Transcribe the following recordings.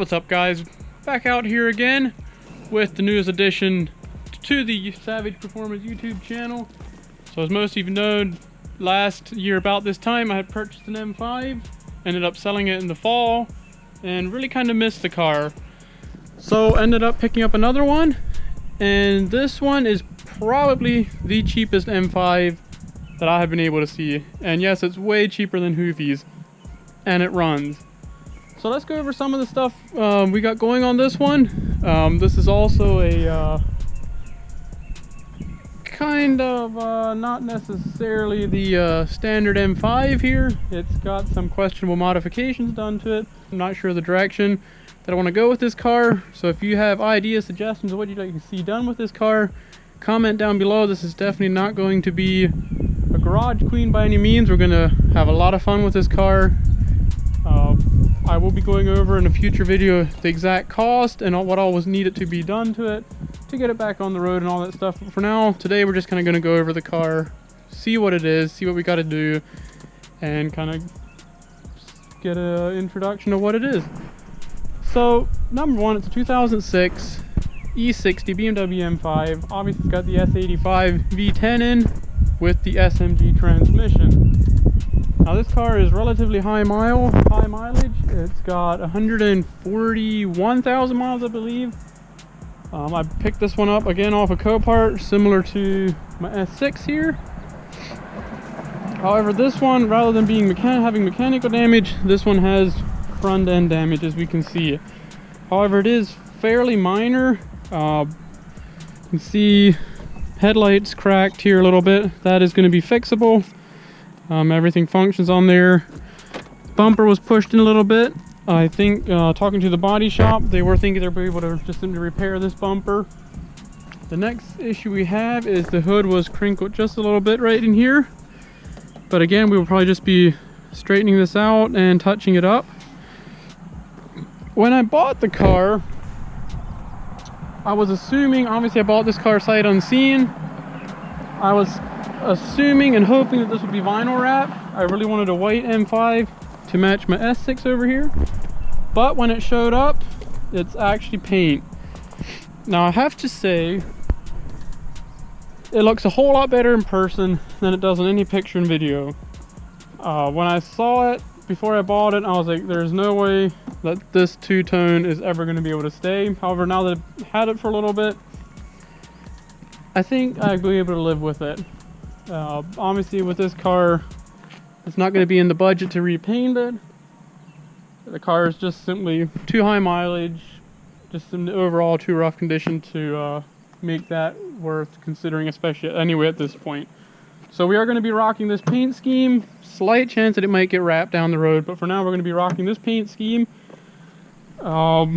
What's up, guys? Back out here again with the newest addition to the Savage Performance YouTube channel. So as most of you know, last year about this time I had purchased an M5, ended up selling it in the fall, and really kind of missed the car. So ended up picking up another one, and this one is probably the cheapest M5 that I have been able to see. And yes, it's way cheaper than Hoovie's, and it runs. So let's go over some of the stuff we got going on this one. This is also a kind of not necessarily the standard M5 here. It's got some questionable modifications done to it. I'm not sure the direction that I want to go with this car. So if you have ideas, suggestions of what you'd like to see done with this car, comment down below. This is definitely not going to be a garage queen by any means. We're going to have a lot of fun with this car. I will be going over in a future video the exact cost and what all was needed to be done to it to get it back on the road and all that stuff. But for now, today we're just kind of going to go over the car, see what it is, see what we got to do, and kind of get an introduction of what it is. So number one, it's a 2006 E60 BMW M5. Obviously it's got the S85 V10 in with the SMG transmission. Now this car is relatively high mileage. It's got 141,000 miles, I believe. I picked this one up again off a Copart, similar to my S6 here. However, this one, rather than being having mechanical damage, this one has front end damage, as we can see. However, it is fairly minor. You can see headlights cracked here a little bit. That is going to be fixable. Everything functions on there. Bumper was pushed in a little bit. I think talking to the body shop, they were thinking they'd be able to just simply repair this bumper. The next issue we have is the hood was crinkled just a little bit right in here. But again, we will probably just be straightening this out and touching it up. When I bought the car, I was assuming, obviously I bought this car sight unseen. I was assuming and hoping that this would be vinyl wrap. I really wanted a white M5 to match my S6 over here, but when it showed up, it's actually paint. Now I have to say, it looks a whole lot better in person than it does in any picture and video. When I saw it before I bought it, I was like, there's no way that this two-tone is ever going to be able to stay. However, now that I've had it for a little bit, I think I'll be able to live with it. Obviously with this car, it's not going to be in the budget to repaint it. The car is just simply too high mileage, just in the overall too rough condition to make that worth considering, especially anyway at this point. So we are going to be rocking this paint scheme. Slight chance that it might get wrapped down the road, but for now we're going to be rocking this paint scheme. As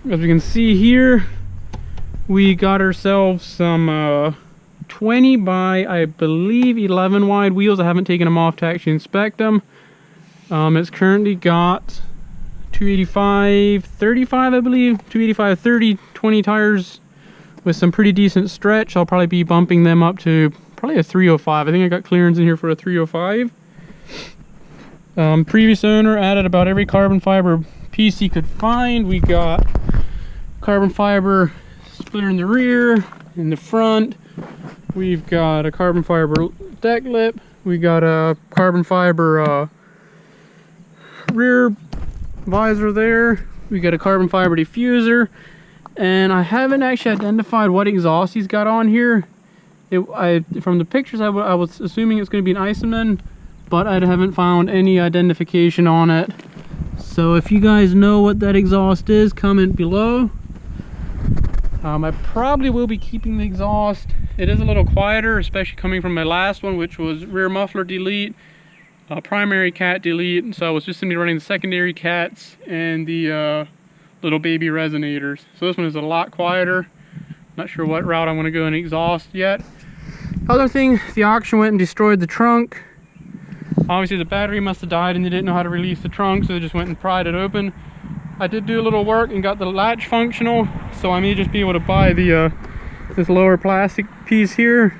we can see here, we got ourselves some 20 by, I believe, 11 wide wheels. I haven't taken them off to actually inspect them. It's currently got 285 35, I believe, 285 30, 20 tires with some pretty decent stretch. I'll probably be bumping them up to probably a 305. I think I got clearance in here for a 305. Previous owner added about every carbon fiber piece he could find. We got carbon fiber splitter in the rear, in the front. We've got a carbon fiber deck lip. We got a carbon fiber rear visor there. We got a carbon fiber diffuser, and I haven't actually identified what exhaust he's got on here. From the pictures, I was assuming it's going to be an Iceman, but I haven't found any identification on it. So if you guys know what that exhaust is, comment below. I probably will be keeping the exhaust. It is a little quieter, especially coming from my last one, which was rear muffler delete, primary cat delete. So I was just simply running the secondary cats and the little baby resonators. So this one is a lot quieter. Not sure what route I want to go in exhaust yet. Other thing, the auction went and destroyed the trunk. Obviously the battery must have died and they didn't know how to release the trunk, so they just went and pried it open. I did do a little work and got the latch functional, so I may just be able to buy the this lower plastic piece here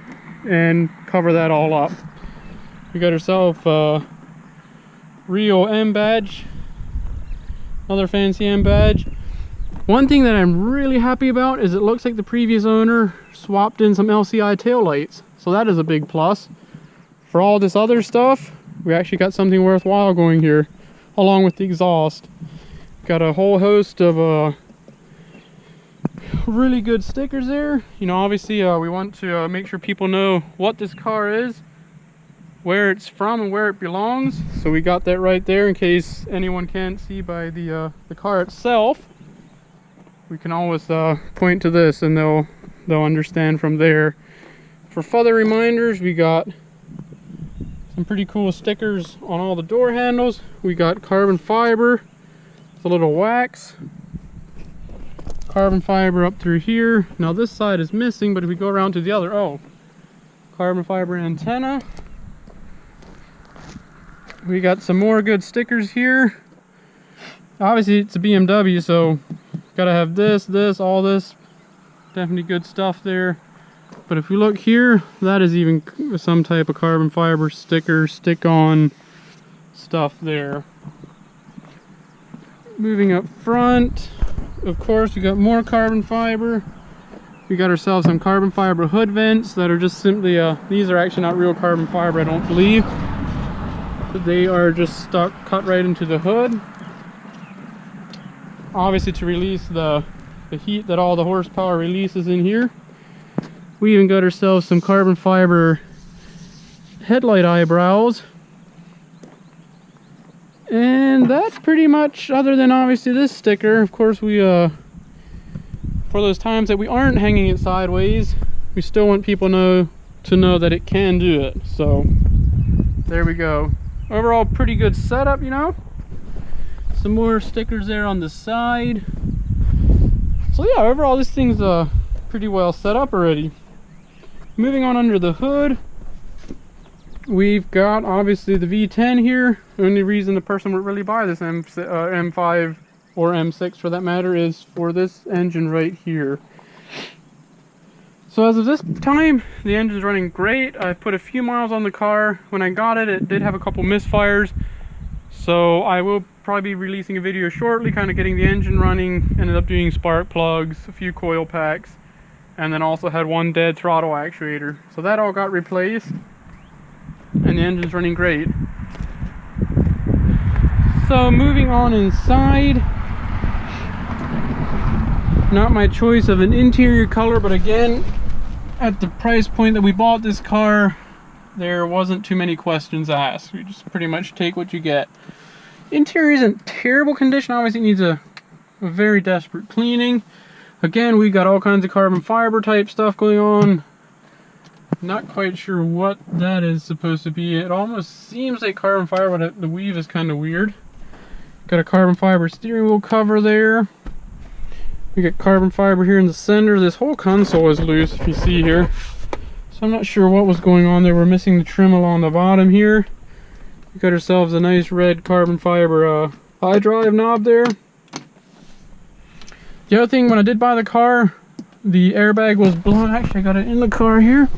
and cover that all up. We got ourselves a Rio M badge, another fancy M badge. One thing that I'm really happy about is it looks like the previous owner swapped in some LCI taillights. So that is a big plus. For all this other stuff, we actually got something worthwhile going here, along with the exhaust. Got a whole host of really good stickers there. You know, obviously we want to make sure people know what this car is, where it's from, and where it belongs. So we got that right there in case anyone can't see by the car itself. We can always point to this and they'll understand from there. For further reminders, we got some pretty cool stickers on all the door handles. We got carbon fiber with a little wax. Carbon fiber up through here. Now this side is missing, but if we go around to the other, oh, carbon fiber antenna. We got some more good stickers here. Obviously it's a BMW, so gotta have this, all this. Definitely good stuff there. But if you look here, that is even some type of carbon fiber sticker, stick-on stuff there. Moving up front, of course, we got more carbon fiber. We got ourselves some carbon fiber hood vents that are just simply, these are actually not real carbon fiber, I don't believe. But they are just stuck, cut right into the hood. Obviously to release the heat that all the horsepower releases in here. We even got ourselves some carbon fiber headlight eyebrows. And that's pretty much, other than obviously this sticker. Of course we, for those times that we aren't hanging it sideways, we still want people to know that it can do it. So there we go. Overall pretty good setup, you know. Some more stickers there on the side. So yeah, overall this thing's pretty well set up already. Moving on under the hood, we've got obviously the V10 here. The only reason the person would really buy this M5 or M6 for that matter is for this engine right here. So as of this time, the engine's running great. I put a few miles on the car. When I got it, it did have a couple misfires. So I will probably be releasing a video shortly, kind of getting the engine running. Ended up doing spark plugs, a few coil packs, and then also had one dead throttle actuator. So that all got replaced, and the engine's running great. So moving on inside, not my choice of an interior color, but again, at the price point that we bought this car, there wasn't too many questions asked. You just pretty much take what you get. Interior isn't terrible condition. Obviously it needs a very desperate cleaning. Again, we got all kinds of carbon fiber type stuff going on. Not quite sure what that is supposed to be. It almost seems like carbon fiber, but the weave is kind of weird. Got a carbon fiber steering wheel cover there. We got carbon fiber here in the center. This whole console is loose, if you see here. So I'm not sure what was going on there. We're missing the trim along the bottom here. We got ourselves a nice red carbon fiber iDrive knob there. The other thing, when I did buy the car, the airbag was blown. Actually, I got it in the car here.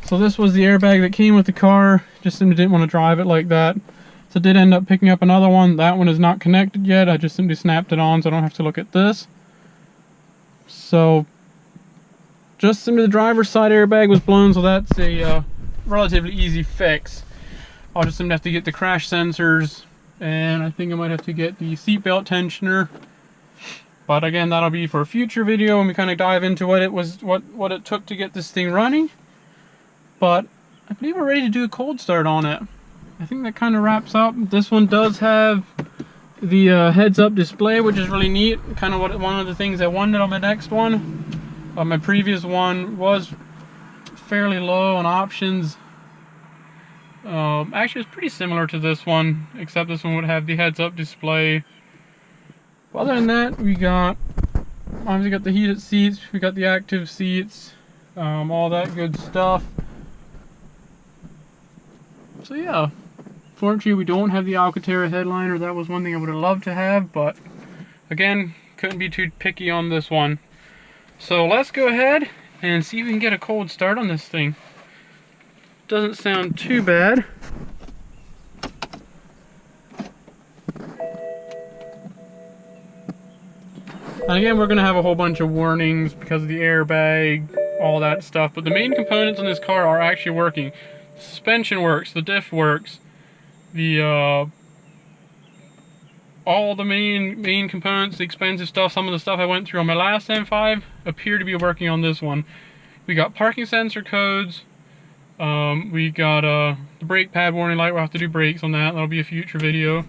So this was the airbag that came with the car. Just simply didn't want to drive it like that. So I did end up picking up another one. That one is not connected yet. I just simply snapped it on so I don't have to look at this. So just simply the driver's side airbag was blown, so that's a relatively easy fix. I'll just simply have to get the crash sensors, and I think I might have to get the seatbelt tensioner. But again, that'll be for a future video when we kind of dive into what it took to get this thing running. But I believe we're ready to do a cold start on it. I think that kind of wraps up. This one does have the heads-up display, which is really neat. Kind of one of the things I wanted on my next one. My previous one was fairly low on options. Actually, it's pretty similar to this one, except this one would have the heads-up display. But other than that, we obviously got the heated seats, we got the active seats, all that good stuff. So yeah, fortunately we don't have the Alcantara headliner. That was one thing I would have loved to have, but again, couldn't be too picky on this one. So let's go ahead and see if we can get a cold start on this thing. Doesn't sound too bad. And again, we're gonna have a whole bunch of warnings because of the airbag, all that stuff, but the main components in this car are actually working. The suspension works, the diff works, the all the main components, the expensive stuff, some of the stuff I went through on my last M5 appear to be working on this one. We got parking sensor codes, we got the brake pad warning light. We'll have to do brakes on that, that'll be a future video.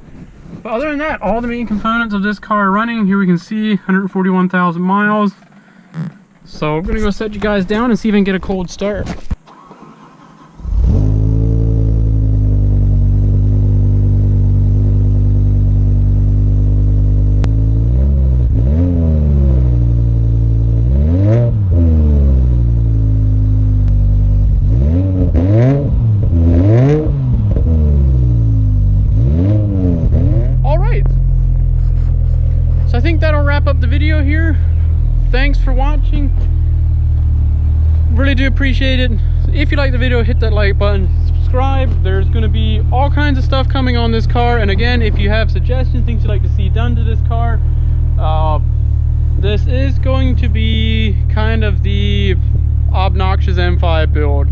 But other than that, all the main components of this car are running. Here we can see 141,000 miles. So I'm gonna go set you guys down and see if I can get a cold start. So I think that'll wrap up the video here. Thanks for watching. Really do appreciate it. If you like the video, hit that like button, subscribe. There's going to be all kinds of stuff coming on this car. And again, if you have suggestions, things you'd like to see done to this car, this is going to be kind of the obnoxious M5 build.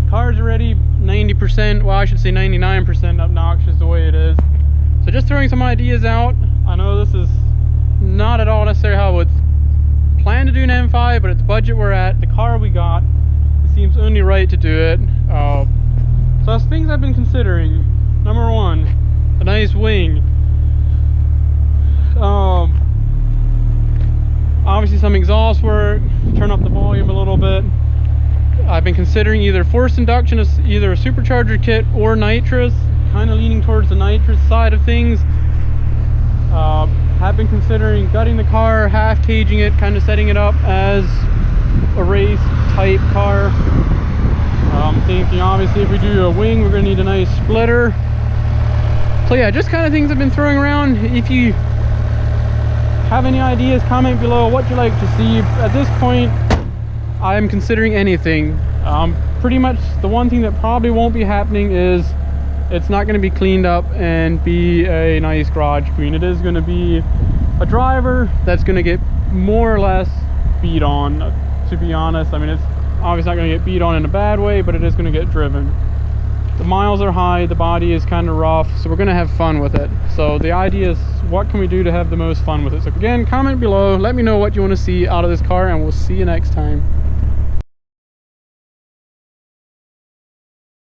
Car's already 90%, well I should say 99% obnoxious the way it is. So just throwing some ideas out. I know this is not at all necessarily how I would plan to do an M5, but at the budget we're at, the car we got, it seems only right to do it. So that's things I've been considering. Number one, a nice wing. Obviously some exhaust work, turn up the volume a little bit. I've been considering either forced induction, either a supercharger kit or nitrous, kind of leaning towards the nitrous side of things. Have been considering gutting the car, half caging it, kind of setting it up as a race type car. I'm thinking obviously if we do a wing, we're going to need a nice splitter. So yeah, just kind of things I've been throwing around. If you have any ideas, comment below what you like to see. At this point, I'm considering anything. Pretty much the one thing that probably won't be happening is it's not going to be cleaned up and be a nice garage queen. It is going to be a driver that's going to get more or less beat on, to be honest. I mean, it's obviously not going to get beat on in a bad way, but it is going to get driven. The miles are high, the body is kind of rough, so we're going to have fun with it. So the idea is, what can we do to have the most fun with it? So again, comment below, let me know what you want to see out of this car, and we'll see you next time.